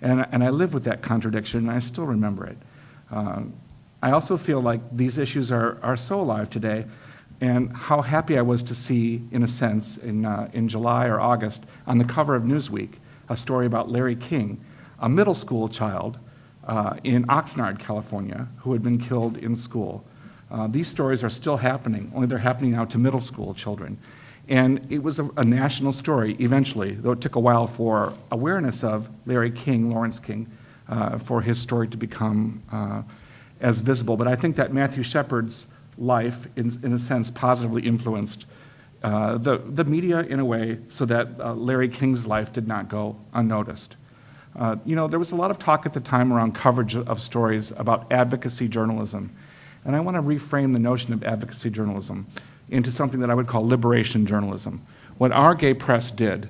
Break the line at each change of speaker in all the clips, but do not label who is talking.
And I live with that contradiction, and I still remember it. I also feel like these issues are so alive today, and how happy I was to see, in a sense, in July or August, on the cover of Newsweek, a story about Larry King, a middle school child in Oxnard, California, who had been killed in school. These stories are still happening, only they're happening now to middle school children. And it was a national story eventually, though it took a while for awareness of Larry King, Lawrence King, for his story to become as visible. But I think that Matthew Shepard's life, in a sense, positively influenced the media in a way so that Larry King's life did not go unnoticed. There was a lot of talk at the time around coverage of stories about advocacy journalism. And I want to reframe the notion of advocacy journalism into something that I would call liberation journalism. What our gay press did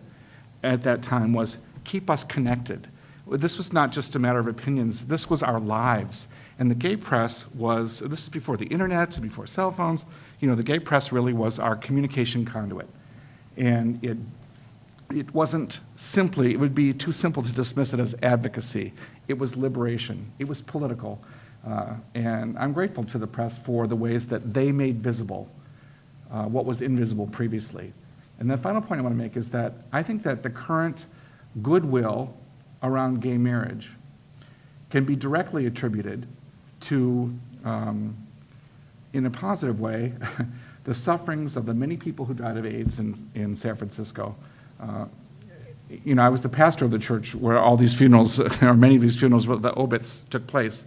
at that time was keep us connected. This was not just a matter of opinions, this was our lives. And the gay press was, this is before the internet, before cell phones, the gay press really was our communication conduit. And it wasn't simply, it would be too simple to dismiss it as advocacy. It was liberation, it was political. And I'm grateful to the press for the ways that they made visible what was invisible previously. And the final point I want to make is that I think that the current goodwill around gay marriage can be directly attributed to, in a positive way, the sufferings of the many people who died of AIDS in San Francisco. I was the pastor of the church where all these funerals, or many of these funerals, the obits took place.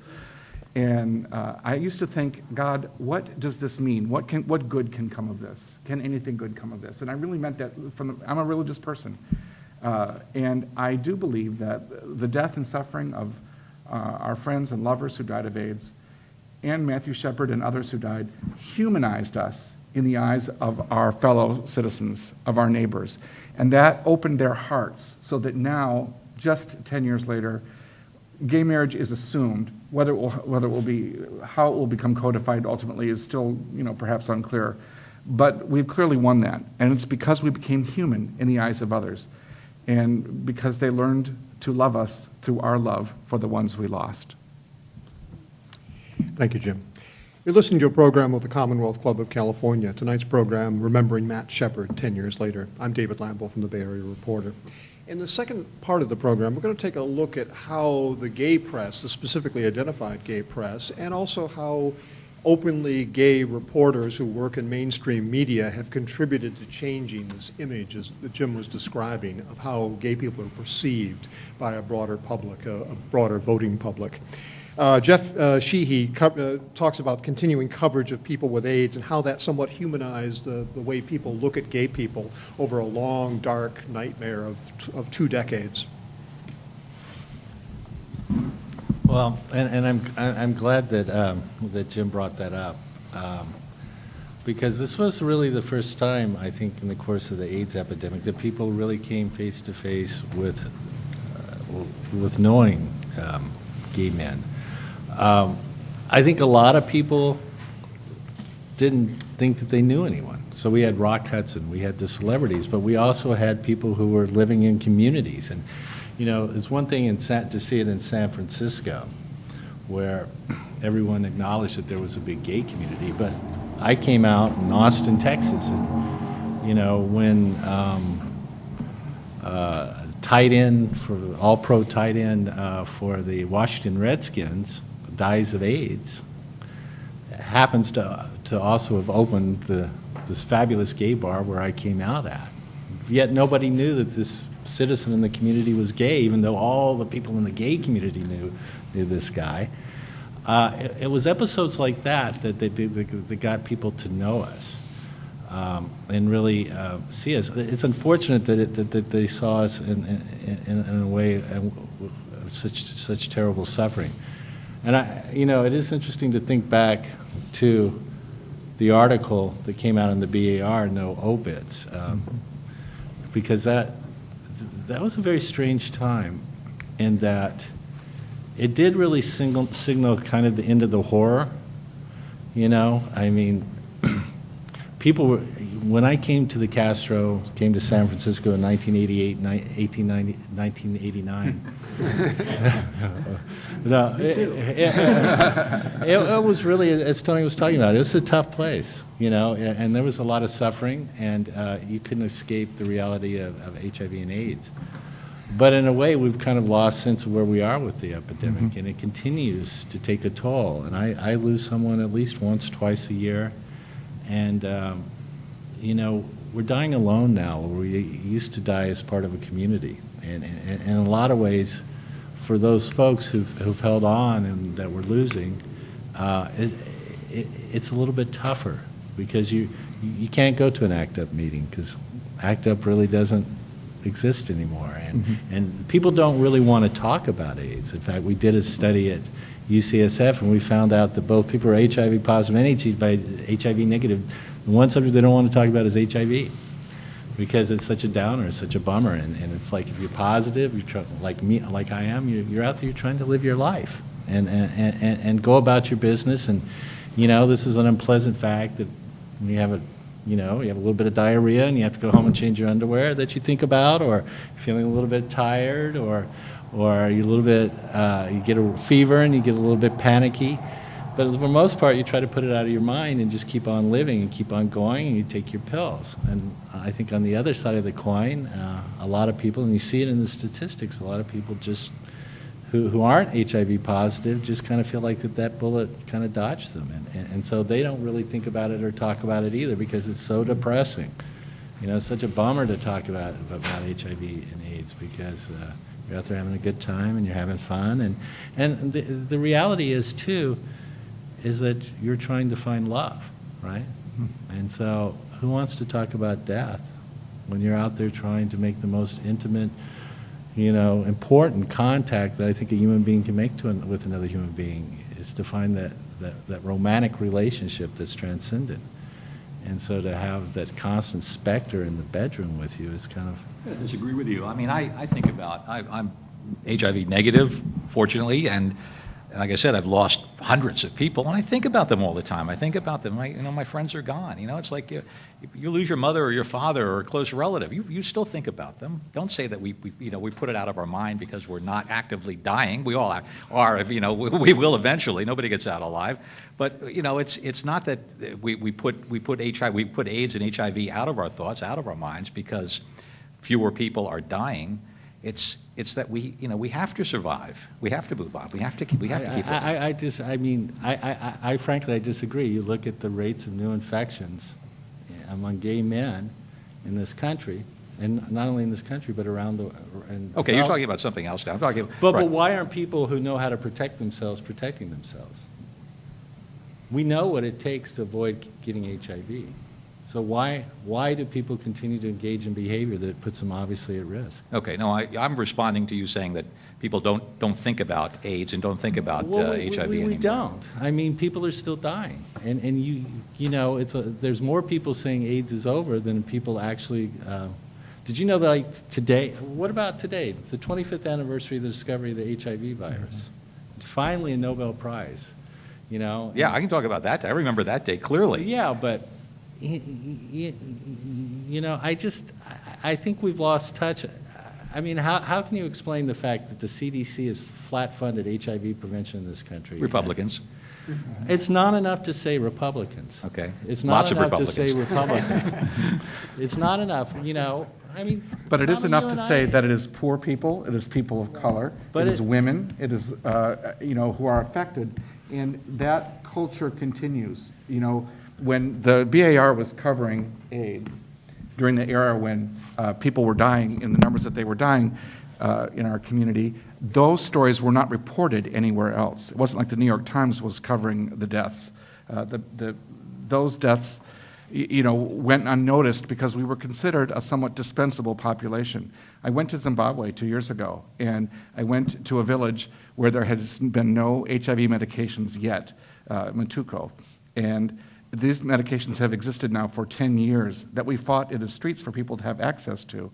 And I used to think, God, what does this mean? What good can come of this? Can anything good come of this? And I really meant that I'm a religious person. And I do believe that the death and suffering of our friends and lovers who died of AIDS, and Matthew Shepard and others who died, humanized us in the eyes of our fellow citizens, of our neighbors. And that opened their hearts so that now, just 10 years later, gay marriage is assumed. Whether it will be, how it will become codified ultimately is still, perhaps unclear. But we've clearly won that. And it's because we became human in the eyes of others. And because they learned to love us through our love for the ones we lost.
Thank you, Jim. You're listening to a program of the Commonwealth Club of California. Tonight's program, Remembering Matt Shepard 10 Years Later. I'm David Lamble from the Bay Area Reporter. In the second part of the program, we're going to take a look at how the gay press, the specifically identified gay press, and also how openly gay reporters who work in mainstream media have contributed to changing this image, as Jim was describing, of how gay people are perceived by a broader public, a broader voting public. Jeff Sheehy talks about continuing coverage of people with AIDS and how that somewhat humanized the way people look at gay people over a long, dark nightmare of 2 decades.
Well, and I'm glad that Jim brought that up, because this was really the first time, I think, in the course of the AIDS epidemic that people really came face to face with knowing gay men. I think a lot of people didn't think that they knew anyone. So we had Rock Hudson, we had the celebrities, but we also had people who were living in communities. And it's one thing to see it in San Francisco, where everyone acknowledged that there was a big gay community. But I came out in Austin, Texas, and when tight end for all-pro tight end for the Washington Redskins dies of AIDS, happens to also have opened this fabulous gay bar where I came out at. Yet nobody knew that this citizen in the community was gay, even though all the people in the gay community knew this guy. It was episodes like that got people to know us and really see us. It's unfortunate that they saw us in a way of such terrible suffering. And it is interesting to think back to the article that came out in the BAR, No Obits, because that was a very strange time, in that it did really signal kind of the end of the horror. people were, when I came to the Castro, came to San Francisco in 1988, 1989. No, it was really, as Tony was talking about, it was a tough place, you know, and there was a lot of suffering, and you couldn't escape the reality of HIV and AIDS. But in a way, we've kind of lost sense of where we are with the epidemic, and it continues to take a toll. And I lose someone at least once, twice a year. And, you know, we're dying alone now. We used to die as part of a community. And in a lot of ways, for those folks who've held on and that we're losing, it's a little bit tougher because you can't go to an ACT UP meeting because ACT UP really doesn't exist anymore. And people don't really want to talk about AIDS. In fact, we did a study at UCSF, and we found out that both people who are HIV positive and HIV negative, the one subject they don't want to talk about is HIV, because it's such a downer, it's such a bummer, and it's like if you're positive, like me, like I am, you're out there, you're trying to live your life and go about your business, and you know this is an unpleasant fact that when you have a little bit of diarrhea and you have to go home and change your underwear that you think about, or feeling a little bit tired, or you're a little bit, you get a fever and you get a little bit panicky. But for the most part, you try to put it out of your mind and just keep on living and keep on going, and you take your pills. And I think on the other side of the coin, a lot of people, and you see it in the statistics, a lot of people just who aren't HIV positive just kind of feel like that bullet kind of dodged them. And so they don't really think about it or talk about it either because it's so depressing. You know, it's such a bummer to talk about HIV and AIDS because you're out there having a good time and you're having fun. And the reality is, too, is that you're trying to find love, right? And so who wants to talk about death when you're out there trying to make the most intimate, you know, important contact that I think a human being can make with another human being is to find that romantic relationship that's transcendent. And so to have that constant specter in the bedroom with you is kind of...
I disagree with you. I mean, I think about, I'm HIV negative, fortunately, and like I said, I've lost hundreds of people, and I think about them all the time. I think about them. My friends are gone. You know, it's like you lose your mother or your father or a close relative. You still think about them. Don't say that we put it out of our mind because we're not actively dying. We all are. You know, we will eventually. Nobody gets out alive. But you know, it's not that we put AIDS and HIV out of our thoughts, out of our minds because fewer people are dying. It's that we have to survive. We have to move on. We have to keep living.
I frankly disagree. You look at the rates of new infections among gay men in this country, and not only in this country but around the.
Okay, you're talking about something else now. I'm talking.
But why aren't people who know how to protect themselves protecting themselves? We know what it takes to avoid getting HIV. So why do people continue to engage in behavior that puts them obviously at risk? Okay, no, I'm responding to you saying that people don't think about AIDS and don't think about HIV anymore. We don't. I mean, people are still dying, and you know, there's more people saying AIDS is over than people actually. Did you know that like today? What about today? The 25th anniversary of the discovery of the HIV virus. It's finally a Nobel Prize. You know. Yeah, I can talk about that. I remember that day clearly. Yeah, but. You know, I think we've lost touch. I mean, how can you explain the fact that the CDC has flat-funded HIV prevention in this country? Republicans. It's not enough to say Republicans. Okay. It's not enough to say Republicans. It's not enough, you know. I mean,
but it is enough to say that it is poor people, it is people of color, it is women, it is, you know, who are affected, and that culture continues, you know. When the BAR was covering AIDS during the era when people were dying in the numbers that they were dying in our community, those stories were not reported anywhere else. It wasn't like the New York Times was covering the deaths. Those deaths, you know, went unnoticed because we were considered a somewhat dispensable population. I went to Zimbabwe 2 years ago, and I went to a village where there had been no HIV medications yet, Matuko, and these medications have existed now for 10 years that we fought in the streets for people to have access to.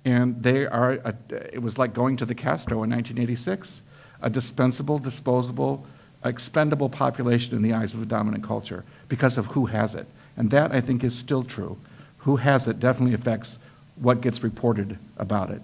And they are, it was like going to the Castro in 1986, a dispensable, disposable, expendable population in the eyes of the dominant culture because of who has it. And that, I think, is still true. Who has it definitely affects what gets reported about it.